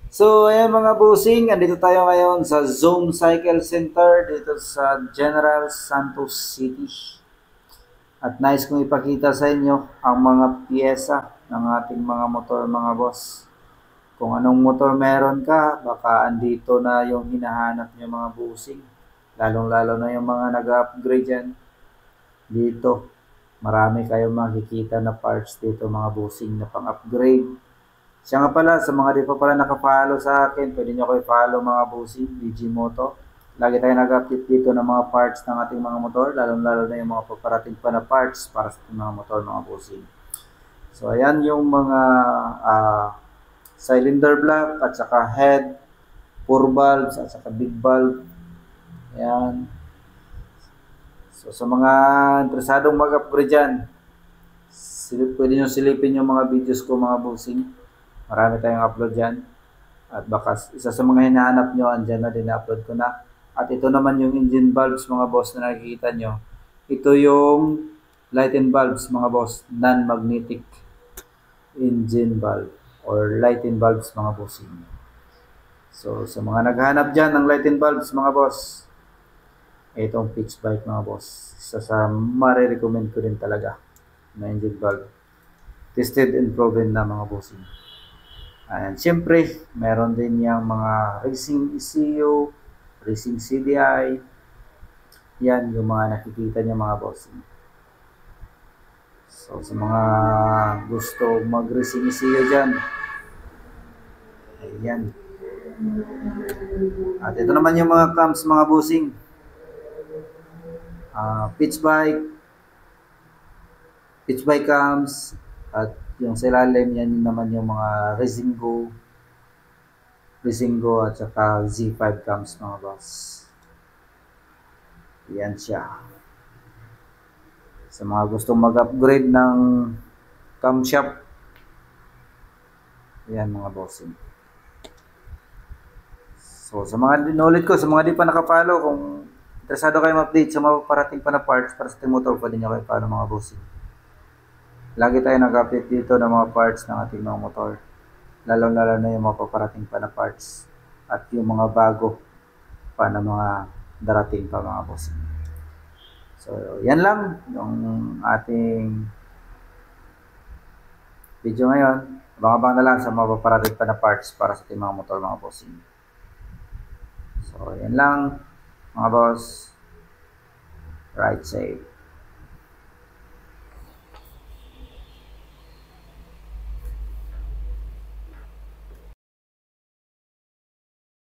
So, ayan mga bossing, andito tayo ngayon sa Zone Cycle Center dito sa General Santos City. At nais kong ipakita sa inyo ang mga piyesa ng ating mga motor mga boss. Kung anong motor meron ka, baka andito na yung hinahanap nyo mga bossing. Lalong-lalo na yung mga nag-upgrade yan dito. Marami kayong makikita na parts dito mga bossing na pang-upgrade. Siya nga pala, sa mga di pa pala nakapalo sa akin, pwede nyo ko i-follow mga bossing, DG Moto. Lagi tayo nag-update dito ng mga parts ng ating mga motor, lalong-lalo na yung mga paparating pa na parts para sa ating mga motor mga bossing. So, ayan yung mga cylinder block at saka head, 4 valves at saka big valve. Ayan. So, sa mga interesadong mag-upgrade dyan, pwede nyo silipin yung mga videos ko mga bossing. Marami tayong upload dyan. At baka isa sa mga hinahanap nyo, andyan na din na-upload ko na. At ito naman yung engine valves mga boss na nakikita nyo. Ito yung lighten valves mga boss, non-magnetic engine valve or lighten valves mga bossing. So sa mga naghahanap dyan ng lighten valves mga boss, itong pitch bike mga boss. Isa sa marirecommend ko din talaga na engine valve. Tested and proven na mga bossing. Ayan, siyempre, meron din yung mga racing ECU, racing CDI. Yan, yung mga nakikita niyo mga bossing. So, sa mga gusto mag-racing ECU dyan, ayan. At ito naman yung mga cams mga bossing. Pitch bike cams, at yung sa ilalim yan naman yung mga Resingo at saka Z5 cams mga boss. Yan siya. Sa mga gustong mag-upgrade ng camshaft, yan mga bossing. So sa mga dinulit ko, sa mga di pa nakapalo, kung interesado kayo ma-update sa mga parating pa na parts para sa ating motor, pwede nyo kayo follow mga bossing. Lagi tayo nag-update dito ng mga parts ng ating mga motor. Lalo-lalo na yung mga paparating pa na parts at yung mga bago pa na mga darating pa mga bossing. So, yan lang yung ating video ngayon. Abang-abang na lang sa mga paparating pa na parts para sa ating mga motor mga bossing. So, yan lang mga boss. Ride safe.